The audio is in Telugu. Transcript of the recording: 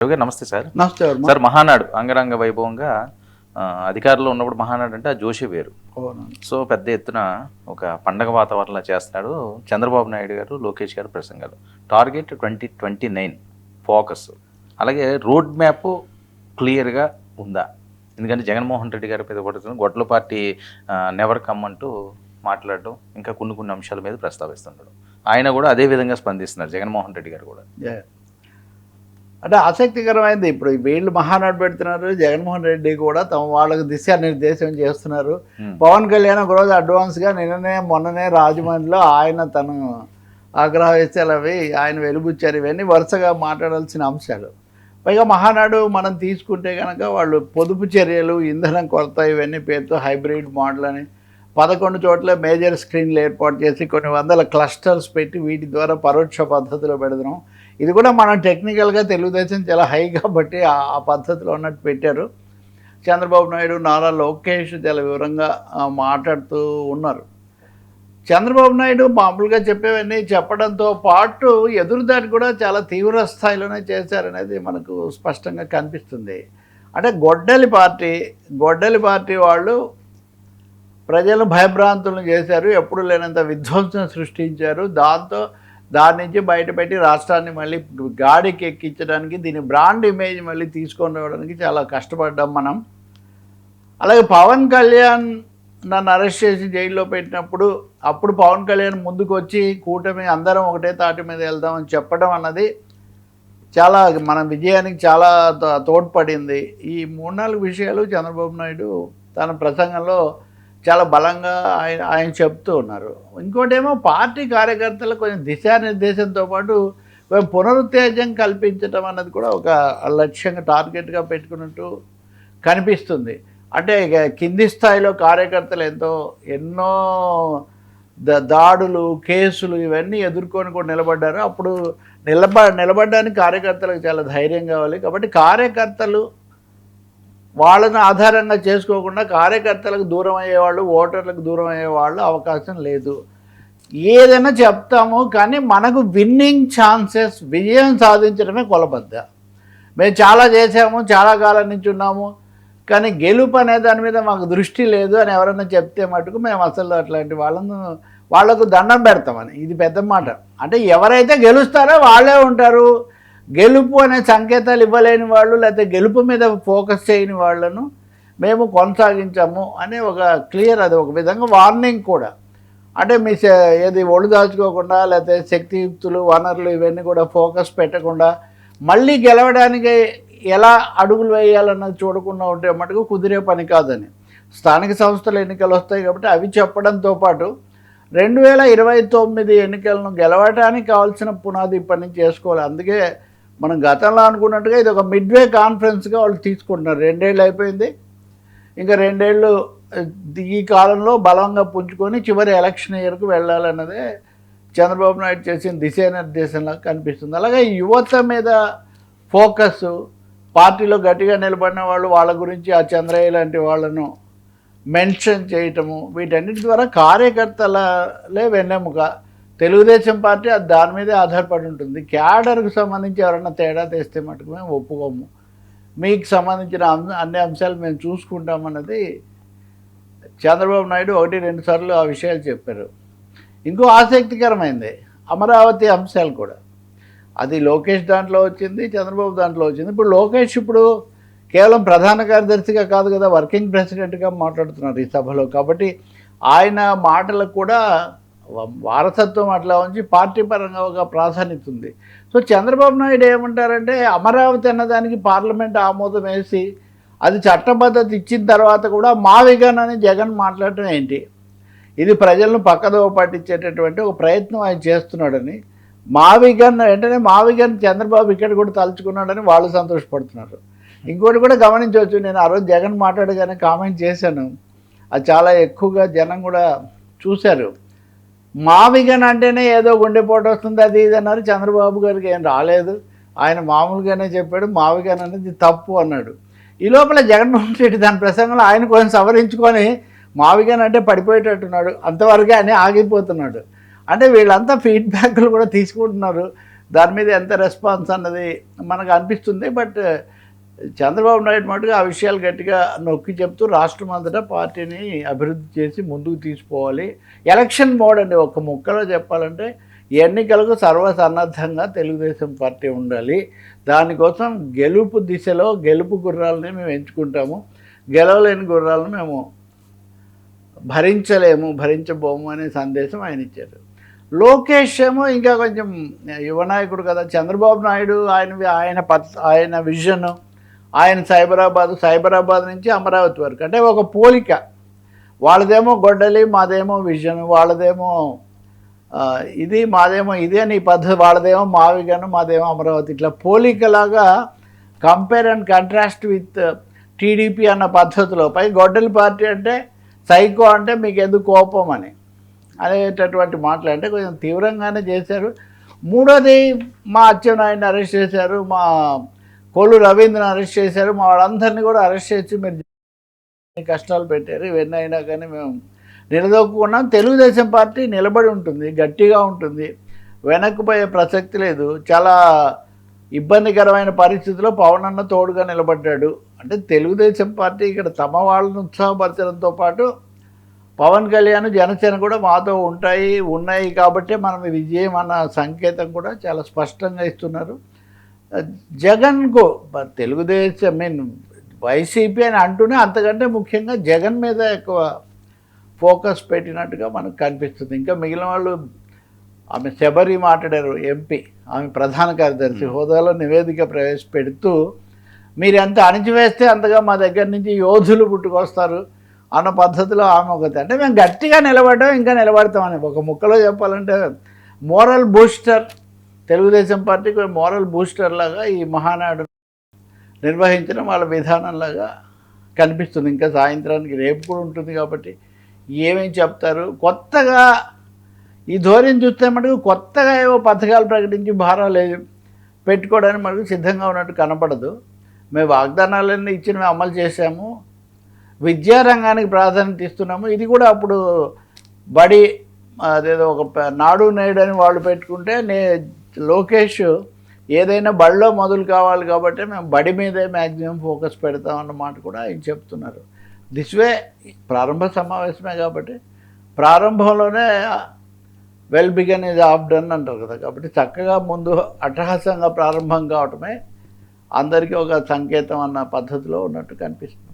నమస్తే సార్. నమస్తే సార్, మహానాడు అంగరంగ వైభవంగా అధికారంలో ఉన్నప్పుడు మహానాడు అంటే ఆ జోషి వేరు. సో పెద్ద ఎత్తున ఒక పండగ వాతావరణంలో చేస్తున్నాడు చంద్రబాబు నాయుడు గారు, లోకేష్ గారు ప్రసంగాలు. టార్గెట్ 2029 ఫోకస్, అలాగే రోడ్ మ్యాప్ క్లియర్గా ఉందా? ఎందుకంటే జగన్మోహన్ రెడ్డి గారి మీద పడుతున్న గొడ్ల పార్టీ నెవర్ కమ్ అంటూ మాట్లాడడం, ఇంకా కొన్ని అంశాల మీద ప్రస్తావిస్తున్నాడు. ఆయన కూడా అదే విధంగా స్పందిస్తున్నారు, జగన్మోహన్ రెడ్డి గారు కూడా. అంటే ఆసక్తికరమైంది. ఇప్పుడు వీళ్ళు మహానాడు పెడుతున్నారు, జగన్మోహన్ రెడ్డి కూడా తమ వాళ్ళకు దిశానిర్దేశం చేస్తున్నారు. పవన్ కళ్యాణ్ ఒకరోజు అడ్వాన్స్గా మొన్ననే రాజమండ్రిలో ఆయన తను ఆగ్రహవేశాలు అవి ఆయన వెలుబుచ్చారు. ఇవన్నీ వరుసగా మాట్లాడాల్సిన అంశాలు. పైగా మహానాడు మనం తీసుకుంటే కనుక వాళ్ళు పొదుపు చర్యలు, ఇంధనం కొరత ఇవన్నీ పేరుతో హైబ్రిడ్ మోడల్ అని 11 చోట్ల మేజర్ స్క్రీన్లు ఏర్పాటు చేసి కొన్ని వందల క్లస్టర్స్ పెట్టి వీటి ద్వారా పరోక్ష పద్ధతిలో పెడదాం. ఇది కూడా మనం టెక్నికల్గా తెలుగుదేశం చాలా హై కాబట్టి ఆ పద్ధతిలో ఉన్నట్టు పెట్టారు. చంద్రబాబు నాయుడు, నారా లోకేష్ చాలా వివరంగా మాట్లాడుతూ ఉన్నారు. చంద్రబాబు నాయుడు మామూలుగా చెప్పేవన్నీ చెప్పడంతో పాటు ఎదురుదాడి కూడా చాలా తీవ్ర స్థాయిలోనే చేశారనేది మనకు స్పష్టంగా కనిపిస్తుంది. అంటే గొడ్డలి పార్టీ వాళ్ళు ప్రజలను భయభ్రాంతులను చేశారు, ఎప్పుడు లేనంత విధ్వంసం సృష్టించారు. దాని నుంచి బయటపెట్టి రాష్ట్రాన్ని మళ్ళీ గాడికి ఎక్కించడానికి, దీని బ్రాండ్ ఇమేజ్ మళ్ళీ తీసుకొని రావడానికి చాలా కష్టపడ్డాం మనం. అలాగే పవన్ కళ్యాణ్ నన్ను అరెస్ట్ చేసి జైల్లో పెట్టినప్పుడు అప్పుడు పవన్ కళ్యాణ్ ముందుకు వచ్చి కూటమి అందరం ఒకటే తాటి మీద వెళ్దామని చెప్పడం అన్నది చాలా మన విజయానికి చాలా తోడ్పడింది. ఈ 3-4 విషయాలు చంద్రబాబు నాయుడు తన ప్రసంగంలో చాలా బలంగా ఆయన చెప్తూ ఉన్నారు. ఇంకోటేమో పార్టీ కార్యకర్తలకు కొంచెం దిశానిర్దేశంతో పాటు పునరుత్తేజం కల్పించడం అన్నది కూడా ఒక లక్ష్యంగా టార్గెట్గా పెట్టుకున్నట్టు కనిపిస్తుంది. అంటే కింది స్థాయిలో కార్యకర్తలు ఎన్నో దాడులు, కేసులు ఇవన్నీ ఎదుర్కొని కూడా నిలబడ్డారు. అప్పుడు నిలబడడానికి కార్యకర్తలకు చాలా ధైర్యం కావాలి. కాబట్టి కార్యకర్తలు వాళ్ళని ఆధారంగా చేసుకోకుండా కార్యకర్తలకు దూరం అయ్యేవాళ్ళు, ఓటర్లకు దూరం అయ్యేవాళ్ళు అవకాశం లేదు. ఏదైనా చెప్తాము కానీ మనకు విన్నింగ్ ఛాన్సెస్, విజయం సాధించడమే కొలబద్ద. మేము చాలా చేసాము, చాలా కాలం నుంచి ఉన్నాము, కానీ గెలుపు అనే దాని మీద మాకు దృష్టి లేదు అని ఎవరైనా చెప్తే మటుకు మేము అసలు అట్లాంటి వాళ్లకు దండం పెడతామని. ఇది పెద్ద మాట. అంటే ఎవరైతే గెలుస్తారో వాళ్ళే ఉంటారు. గెలుపు అనే సంకేతాలు ఇవ్వలేని వాళ్ళు, లేకపోతే గెలుపు మీద ఫోకస్ చేయని వాళ్ళను మేము కొనసాగించాము అనే ఒక క్లియర్, అది ఒక విధంగా వార్నింగ్ కూడా. అంటే మీ ఏది ఒళ్ళు దాచుకోకుండా, లేకపోతే శక్తియుక్తులు, వనరులు ఇవన్నీ కూడా ఫోకస్ పెట్టకుండా మళ్ళీ గెలవడానికి ఎలా అడుగులు వేయాలన్నది చూడకుండా ఉంటే మటుకు కుదిరే పని కాదని. స్థానిక సంస్థల ఎన్నికలు వస్తాయి కాబట్టి అవి చెప్పడంతో పాటు 2029 ఎన్నికలను గెలవడానికి కావాల్సిన పునాది ఇప్పటి నుంచి చేసుకోవాలి. అందుకే మనం గతంలో అనుకున్నట్టుగా ఇది ఒక మిడ్వే కాన్ఫరెన్స్గా వాళ్ళు తీసుకుంటున్నారు. 2 ఏళ్ళు అయిపోయింది, ఇంకా 2 ఏళ్ళు ఈ కాలంలో బలంగా పుంజుకొని చివరి ఎలక్షన్ ఇయర్కు వెళ్ళాలన్నదే చంద్రబాబు నాయుడు చేసిన దిశానిర్దేశంలా కనిపిస్తుంది. అలాగే యువత మీద ఫోకస్, పార్టీలో గట్టిగా నిలబడిన వాళ్ళు, వాళ్ళ గురించి ఆ చంద్రయ్య లాంటి వాళ్ళను మెన్షన్ చేయటము, వీటన్నిటి ద్వారా కార్యకర్తలే వెన్నెముక. తెలుగుదేశం పార్టీ అది దాని మీదే ఆధారపడి ఉంటుంది. క్యాడర్కు సంబంధించి ఎవరైనా తేడా తెస్తే మటుకు మేము ఒప్పుకోము, మీకు సంబంధించిన అన్ని అంశాలు మేము చూసుకుంటామన్నది చంద్రబాబు నాయుడు 1-2 సార్లు ఆ విషయాలు చెప్పారు. ఇంకో ఆసక్తికరమైంది అమరావతి అంశాలు కూడా. అది లోకేష్ దాంట్లో వచ్చింది, చంద్రబాబు దాంట్లో వచ్చింది. ఇప్పుడు లోకేష్ కేవలం ప్రధాన కార్యదర్శిగా కాదు కదా, వర్కింగ్ ప్రెసిడెంట్గా మాట్లాడుతున్నారు ఈ సభలో. కాబట్టి ఆయన మాటలకు కూడా వారసత్వం అట్లా ఉంచి పార్టీ పరంగా ఒక ప్రాధాన్యత ఉంది. సో చంద్రబాబు నాయుడు ఏమంటారంటే, అమరావతి అన్నదానికి పార్లమెంట్ ఆమోదం వేసి అది చట్టబద్ధత ఇచ్చిన తర్వాత కూడా మావిగన్ అని జగన్ మాట్లాడటం ఏంటి? ఇది ప్రజలను పక్కదోవ పట్టించేటటువంటి ఒక ప్రయత్నం ఆయన చేస్తున్నాడని, వెంటనే మావిగన్ చంద్రబాబు ఇక్కడ కూడా తలుచుకున్నాడని వాళ్ళు సంతోషపడుతున్నారు. ఇంకోటి కూడా గమనించవచ్చు, నేను ఆ రోజు జగన్ మాట్లాడగానే కామెంట్ చేశాను, అది చాలా ఎక్కువగా జనం కూడా చూశారు. మావిగన్ అంటేనే ఏదో గుండెపోటు వస్తుంది అది ఇది అన్నారు. చంద్రబాబు గారికి ఏం రాలేదు, ఆయన మామూలుగానే చెప్పాడు మావిగన్ అనేది తప్పు అన్నాడు. ఈ లోపల జగన్మోహన్ రెడ్డి దాని ప్రసంగంలో ఆయన కొంచెం సవరించుకొని మావిగన్ అంటే పడిపోయేటట్టున్నాడు, అంతవరకే అని ఆగిపోతున్నాడు. అంటే వీళ్ళంతా ఫీడ్బ్యాక్లు కూడా తీసుకుంటున్నారు. దాని మీద ఎంత రెస్పాన్స్ అన్నది మనకు అనిపిస్తుంది. బట్ చంద్రబాబు నాయుడు మటుకు ఆ విషయాలు గట్టిగా నొక్కి చెప్తూ రాష్ట్రం అంతటా పార్టీని అభివృద్ధి చేసి ముందుకు తీసుకోవాలి. ఎలక్షన్ మోడ్ అండి, ఒక ముక్కలో చెప్పాలంటే ఎన్నికలకు సర్వసన్నద్ధంగా తెలుగుదేశం పార్టీ ఉండాలి. దానికోసం గెలుపు దిశలో గెలుపు గుర్రాలని మేము ఎంచుకుంటాము, గెలవలేని గుర్రాలను మేము భరించబోము అనే సందేశం ఆయన ఇచ్చారు. లోకేష్ ఏమో ఇంకా కొంచెం యువనాయకుడు కదా, చంద్రబాబు నాయుడు ఆయన విజన్, ఆయన సైబరాబాద్ నుంచి అమరావతి వరకు అంటే ఒక పోలిక. వాళ్ళదేమో గొడ్డలి, మాదేమో విజన్, వాళ్ళదేమో ఇది, మాదేమో ఇది అని ఈ పద్ధతి, వాళ్ళదేమో మావిగను, మాదేమో అమరావతి, ఇట్లా పోలికలాగా compare and contrast with TDP అన్న పద్ధతిలో. పై గొడ్డలి పార్టీ అంటే సైకో, అంటే మీకు ఎందుకు కోపం అని అనేటటువంటి మాటలు అంటే కొంచెం తీవ్రంగానే చేశారు. మూడోది, మా అచ్చెన్నాయుడిని అరెస్ట్ చేశారు, మా కోళ్ళు రవీంద్రని అరెస్ట్ చేశారు, మా వాళ్ళందరినీ కూడా అరెస్ట్ చేసి మీరు కష్టాలు పెట్టారు. ఇవన్నీ అయినా కానీ మేము నిలదొక్కున్నాం. తెలుగుదేశం పార్టీ నిలబడి ఉంటుంది, గట్టిగా ఉంటుంది, వెనక్కిపోయే ప్రసక్తి లేదు. చాలా ఇబ్బందికరమైన పరిస్థితిలో పవన్ అన్న తోడుగా నిలబడ్డాడు. అంటే తెలుగుదేశం పార్టీ ఇక్కడ తమ వాళ్ళను ఉత్సాహపరచడంతో పాటు పవన్ కళ్యాణ్, జనసేన కూడా మాతో ఉన్నాయి కాబట్టి మనం విజయం అన్న సంకేతం కూడా చాలా స్పష్టంగా ఇస్తున్నారు. జగన్కు తెలుగుదేశం వైసీపీ అని అంటూనే అంతకంటే ముఖ్యంగా జగన్ మీద ఎక్కువ ఫోకస్ పెట్టినట్టుగా మనకు కనిపిస్తుంది. ఇంకా మిగిలిన వాళ్ళు, ఆమె శబరి మాట్లాడారు, ఎంపీ, ఆమె ప్రధాన కార్యదర్శి హోదాలో నివేదిక ప్రవేశపెడుతూ మీరు ఎంత అణిచివేస్తే అంతగా మా దగ్గర నుంచి యోధులు పుట్టుకొస్తారు అన్న పద్ధతిలో ఆమె ఒకటి. అంటే మేము గట్టిగా నిలబడ్డాం, ఇంకా నిలబడతామని ఒక ముక్కలో చెప్పాలంటే మోరల్ బూస్టర్, తెలుగుదేశం పార్టీకి మోరల్ బూస్టర్ లాగా ఈ మహానాడు నిర్వహించడం వాళ్ళ విధానంలాగా కనిపిస్తుంది. ఇంకా సాయంత్రానికి రేపు కూడా ఉంటుంది కాబట్టి ఏమేమి చెప్తారు. కొత్తగా ఈ ధోరణి చూస్తే మటుకు కొత్తగా ఏవో పథకాలు ప్రకటించి భారాలు పెట్టుకోవడానికి మనకు సిద్ధంగా ఉన్నట్టు కనపడదు. మేము వాగ్దానాలన్నీ ఇచ్చినవి అమలు చేశాము, విద్యారంగానికి ప్రాధాన్యత ఇస్తున్నాము. ఇది కూడా అప్పుడు బడి అదేదో ఒక నాడు నేడు అని వాళ్ళు పెట్టుకుంటే లోకేష్ ఏదైనా బడిలో మొదలు కావాలి కాబట్టి మేము బడి మీదే మ్యాక్సిమం ఫోకస్ పెడతామన్న మాట కూడా ఆయన చెప్తున్నారు. దిస్ వే ప్రారంభ సమావేశమే కాబట్టి ప్రారంభంలోనే well began is half done అంటారు కదా, కాబట్టి చక్కగా ముందు అట్టహాసంగా ప్రారంభం కావటమే అందరికీ ఒక సంకేతం అన్న పద్ధతిలో ఉన్నట్టు కనిపిస్తుంది.